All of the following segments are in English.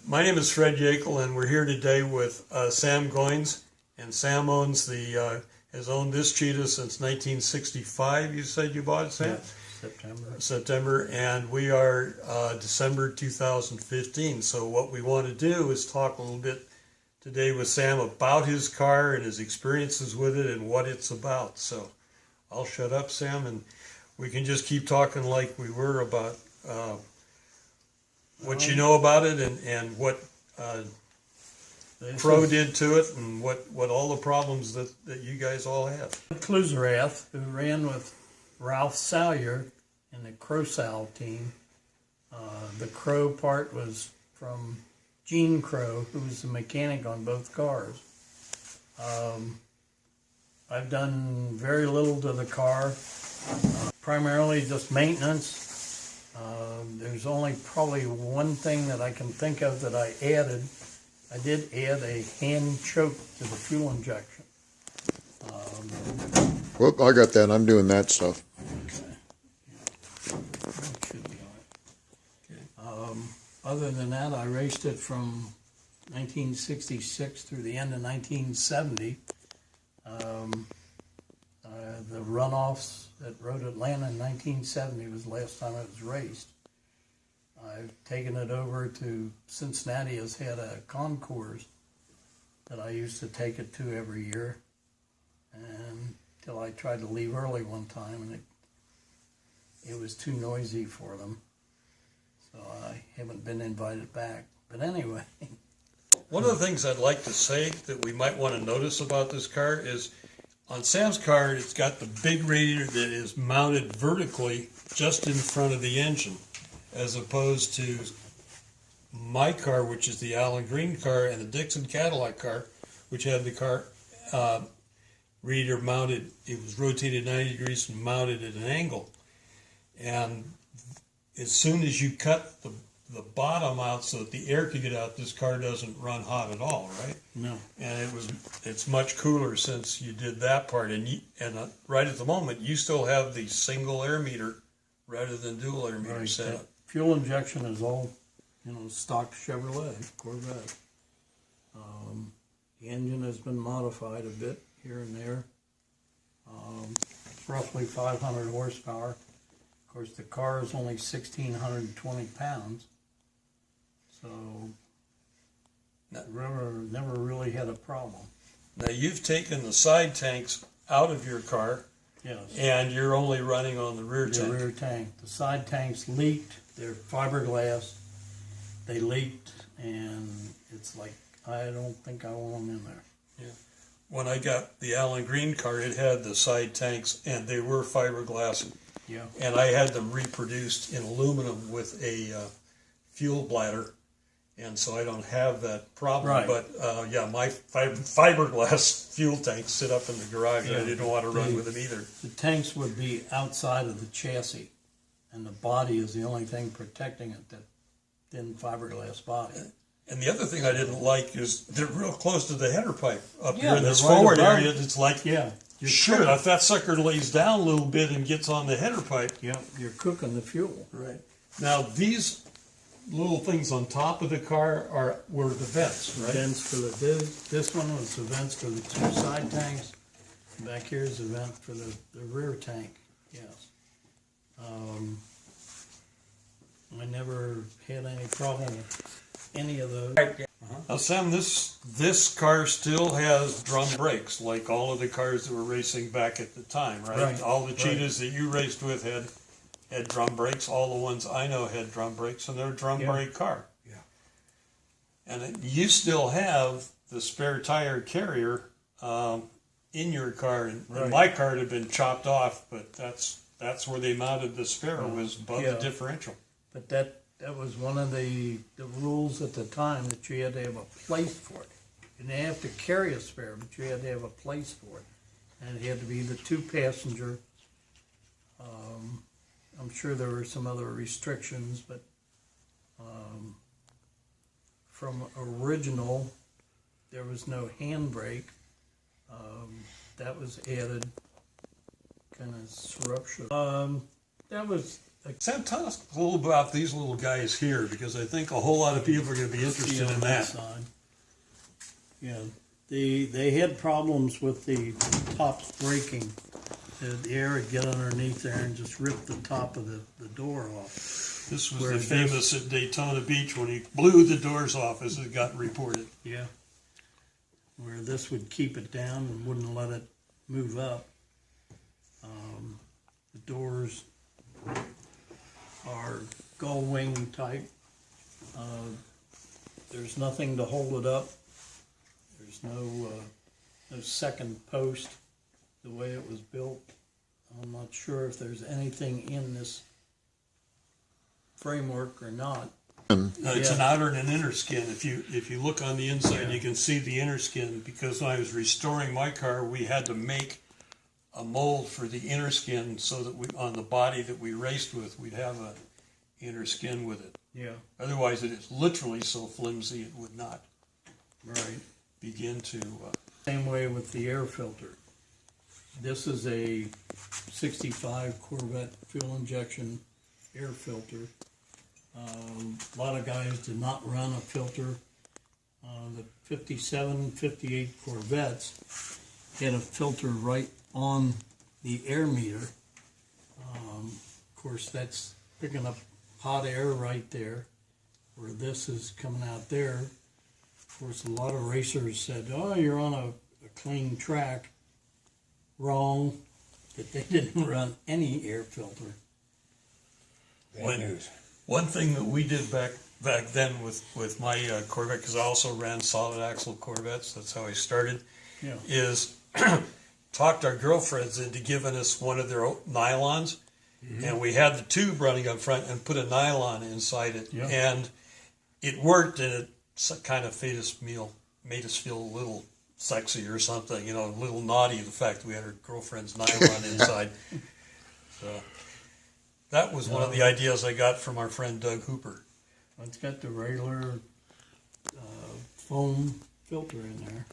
My name is Fred Yeakel, and we're here today with Sam Goins. And Sam has owned this Cheetah since 1965. You said you bought it, Sam? Yeah, September, and we are December 2015. So what we want to do is talk a little bit today with Sam about his car and his experiences with it and what it's about. So I'll shut up, Sam, and we can just keep talking like we were about what you know about it and what Crow did to it and what all the problems that you guys all have. Clusserath, who ran with Ralph Salyer in the Crow Sal team. The Crow part was from Gene Crow, who was the mechanic on both cars. I've done very little to the car, primarily just maintenance. There's only probably one thing that I can think of that I added. I did add a hand choke to the fuel injection. Well, I got that. I'm doing that stuff. Okay. That should be all right. Other than that, I raced it from 1966 through the end of 1970. The runoffs at Road Atlanta in 1970 was the last time it was raced. I've taken it over to Cincinnati. Has had a concours that I used to take it to every year, and until I tried to leave early one time, and it was too noisy for them, so I haven't been invited back. But anyway. One of the things I'd like to say that we might want to notice about this car is on Sam's car, it's got the big radiator that is mounted vertically just in front of the engine, as opposed to my car, which is the Alan Green car, and the Dixon Cadillac car, which had the car radiator mounted. It was rotated 90 degrees and mounted at an angle. And as soon as you cut the bottom out so that the air could get out, this car doesn't run hot at all, right? No. And it's much cooler since you did that part. And right at the moment, you still have the single air meter rather than dual air meter setup. Fuel injection is all, stock Chevrolet, Corvette. The engine has been modified a bit here and there. It's roughly 500 horsepower. Of course, the car is only 1,620 pounds. So, never really had a problem. Now, you've taken the side tanks out of your car. Yes. And you're only running on the rear tank. The rear tank. The side tanks leaked. They're fiberglass. They leaked, and it's like, I don't think I want them in there. Yeah. When I got the Alan Green car, it had the side tanks, and they were fiberglass. Yeah. And I had them reproduced in aluminum with a fuel bladder, and so I don't have that problem. Right. But yeah, my fiberglass fuel tanks sit up in the garage. Yeah. I didn't want to run with them either. The tanks would be outside of the chassis, and the body is the only thing protecting it, that thin fiberglass body. And the other thing I didn't like is they're real close to the header pipe up Yeah, here in this right forward above. area. It's like, Yeah. sure, if that sucker lays down a little bit and gets on the header pipe. Yeah, you're cooking the fuel. Right. Now, these little things on top of the car were the vents, right? Vents for this one was the vents for the two side tanks. Back here is the vent for the rear tank. Yes. I never had any problem with any of those. Now, Sam, this car still has drum brakes, like all of the cars that were racing back at the time, right? Right. All the Cheetahs that you raced with had drum brakes. All the ones I know had drum brakes, and they're a drum brake car. Yeah. And you still have the spare tire carrier in your car, and my car had been chopped off, but that's where they mounted the spare, was above the differential. But that was one of the rules at the time, that you had to have a place for it. You didn't have to carry a spare, but you had to have a place for it. And it had to be the two-passenger. I'm sure there were some other restrictions, but from original, there was no handbrake. That was added, kind of surreptitious. That was Sam, tell us a little about these little guys here, because I think a whole lot of people are going to be interested in that. Side. Yeah, they had problems with the tops breaking. The air would get underneath there and just rip the top of the door off. This was Whereas the famous at Daytona Beach when he blew the doors off, as it got reported. Yeah. Where this would keep it down and wouldn't let it move up. The doors are gull wing type. There's nothing to hold it up. There's no second post the way it was built. I'm not sure if there's anything in this framework or not. It's an outer and an inner skin. If you look on the inside, you can see the inner skin, because when I was restoring my car, we had to make a mold for the inner skin so that on the body that we raced with, we'd have an inner skin with it. Yeah. Otherwise, it is literally so flimsy it would not begin to... Same way with the air filter. This is a 65 Corvette fuel injection air filter. A lot of guys did not run a filter. The 57, 58 Corvettes had a filter right on the air meter. Of course, that's picking up hot air right there, where this is coming out there. Of course, a lot of racers said, oh, you're on a clean track. Wrong, that they didn't run any air filter. One thing that we did back then with my Corvette, because I also ran solid axle Corvettes, that's how I started, is talked our girlfriends into giving us one of their nylons, and we had the tube running up front and put a nylon inside it, and it worked, and it kind of made us feel a little sexy or something, a little naughty, the fact that we had our girlfriend's nylon inside. So that was one of the ideas I got from our friend Doug Hooper. It's got the regular foam filter in there,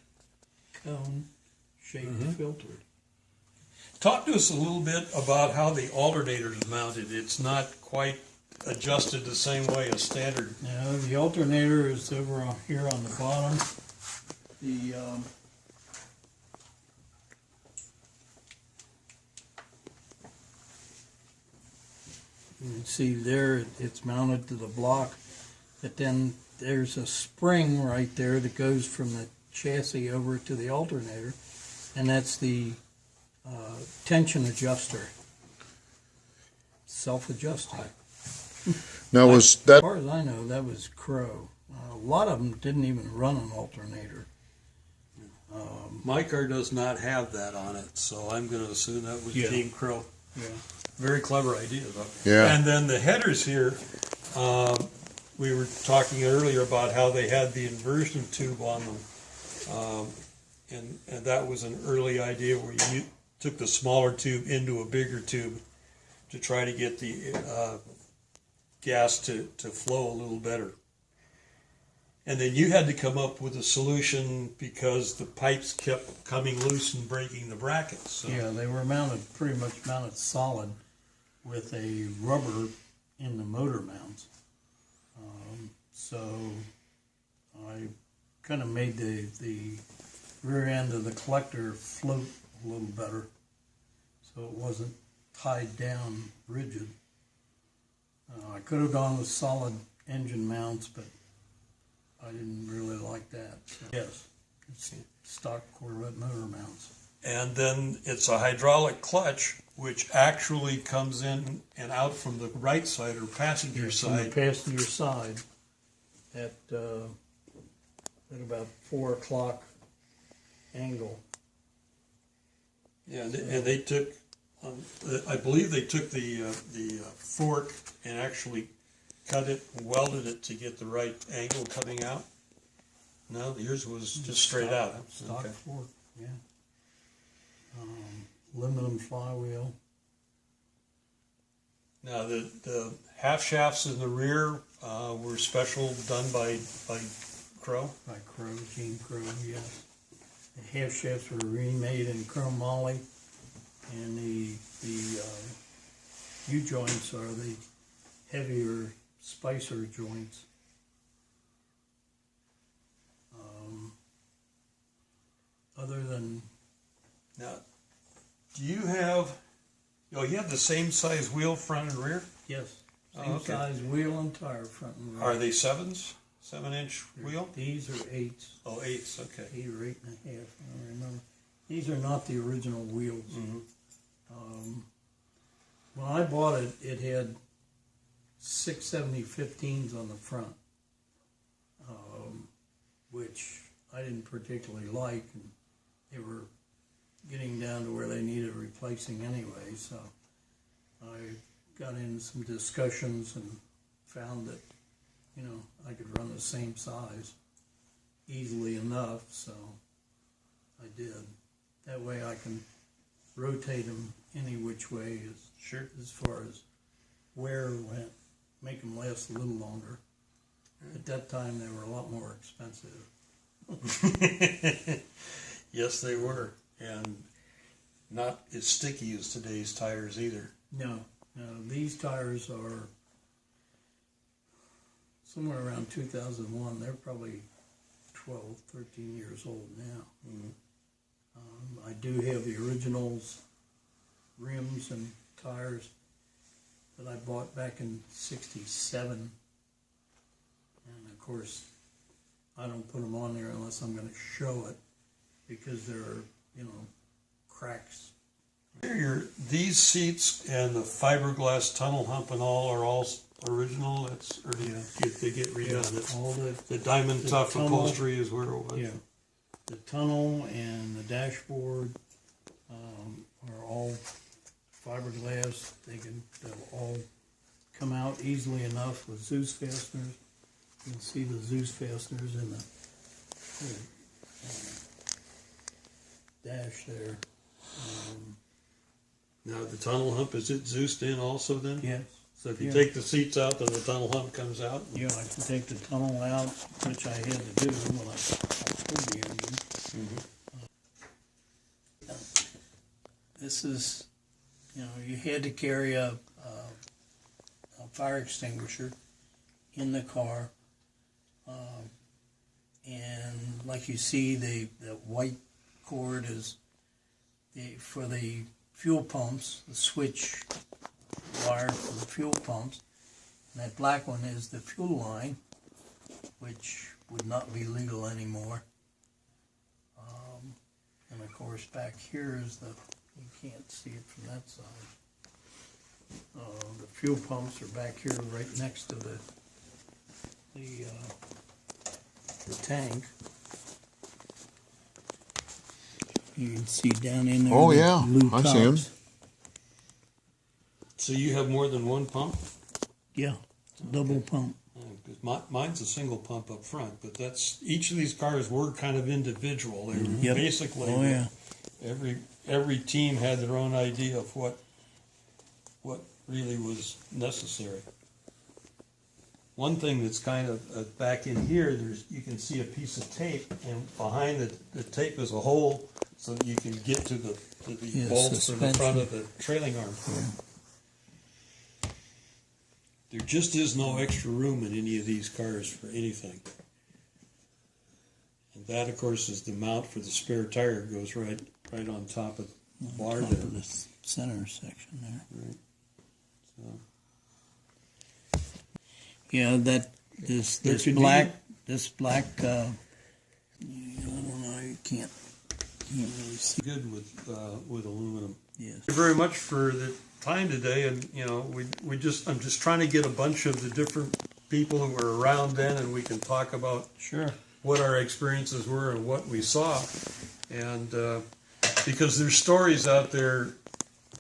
cone-shaped filter. Talk to us a little bit about how the alternator is mounted. It's not quite adjusted the same way as standard. Yeah, the alternator is over here on the bottom. The you can see there it's mounted to the block, but then there's a spring right there that goes from the chassis over to the alternator, and that's the tension adjuster, self-adjusting. Now, was As that far as I know, that was Crow. A lot of them didn't even run an alternator. My car does not have that on it, so I'm going to assume that was Team Crow. Yeah. Very clever idea, though. Yeah. And then the headers here, we were talking earlier about how they had the inversion tube on them, and that was an early idea where you took the smaller tube into a bigger tube to try to get the gas to flow a little better. And then you had to come up with a solution because the pipes kept coming loose and breaking the brackets. So. Yeah, they were pretty much mounted solid with a rubber in the motor mounts. So I kind of made the rear end of the collector float a little better, so it wasn't tied down rigid. I could have gone with solid engine mounts, but I didn't really like that. So, yes, it's stock Corvette motor mounts. And then it's a hydraulic clutch, which actually comes in and out from the right side or passenger side. From the passenger side at about 4 o'clock angle. Yeah, and they took, I believe they took the fork and actually cut it, welded it to get the right angle coming out. No, yours was just straight out. Stock fork, yeah. Aluminum flywheel. Now the half shafts in the rear were special done by Crow. By Crow, Gene Crow, yes. The half shafts were remade in chrome moly, and the U-joints are the heavier Spicer joints. Other than, Now, do you have, you have the same size wheel front and rear? yes, Oh, same okay. size wheel and tire front and rear. Are they 7s? 7-inch wheel? These are 8s. Oh, 8s, okay. 8 or 8.5, I don't remember. These are not the original wheels. When I bought it, it had 670/15s on the front, which I didn't particularly like, and they were getting down to where they needed replacing anyway, so I got into some discussions and found that, I could run the same size easily enough, so I did. That way I can rotate them any which way as far as wear went, make them last a little longer. At that time, they were a lot more expensive. Yes, they were. And not as sticky as today's tires either. No, these tires are somewhere around 2001. They're probably 12, 13 years old now. I do have the originals, rims and tires that I bought back in '67. And of course, I don't put them on there unless I'm going to show it, because there are, cracks. These seats and the fiberglass tunnel hump and all are all original? Or do they get redone? All The diamond the tough tunnel- upholstery is where it was? Yeah. The tunnel and the dashboard are all fiberglass. They'll all come out easily enough with Zeus fasteners. You can see the Zeus fasteners in the dash there. Now, the tunnel hump, is it Zeused in also then? Yes. So if you Yeah. take the seats out, then the tunnel hump comes out? Yeah, I can take the tunnel out, which I had to do when I pulled the engine. This is, you had to carry a fire extinguisher in the car. And like you see, the white cord is for the fuel pumps, the switch wire for the fuel pumps. And that black one is the fuel line, which would not be legal anymore. And of course, back here is you can't see it from that side. The fuel pumps are back here right next to the tank. You can see down in there. Oh, the yeah, blue I see 'em. tops. So you have more than one pump? Yeah, it's a double pump. 'Cause mine's a single pump up front, but each of these cars were kind of individual. They were Yep. basically, Oh, yeah. every team had their own idea of what really was necessary. One thing that's kind of back in here, you can see a piece of tape, and behind the tape is a hole so that you can get to the Yeah, bolts for the front suspension. of the trailing arm. There just is no extra room in any of these cars for anything. And that, of course, is the mount for the spare tire. It goes right on top of the bar Top there. of the center section there. Right. So, Yeah, this There could black, I don't know, you can't really see. good with aluminum. Yes. Thank you very much for the time today, and I'm just trying to get a bunch of the different people who were around then, and we can talk about Sure. what our experiences were and what we saw, and because there's stories out there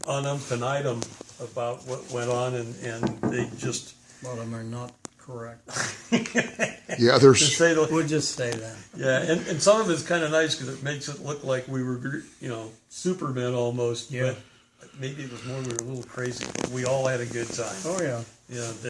on infinitum about what went on, and they just A lot of them are not correct. Yeah, to there's say the We'll just say that. yeah, and some of it's kind of nice because it makes it look like we were Supermen almost. Yeah. But maybe it was more we were a little crazy. We all had a good time. Oh, yeah. Yeah.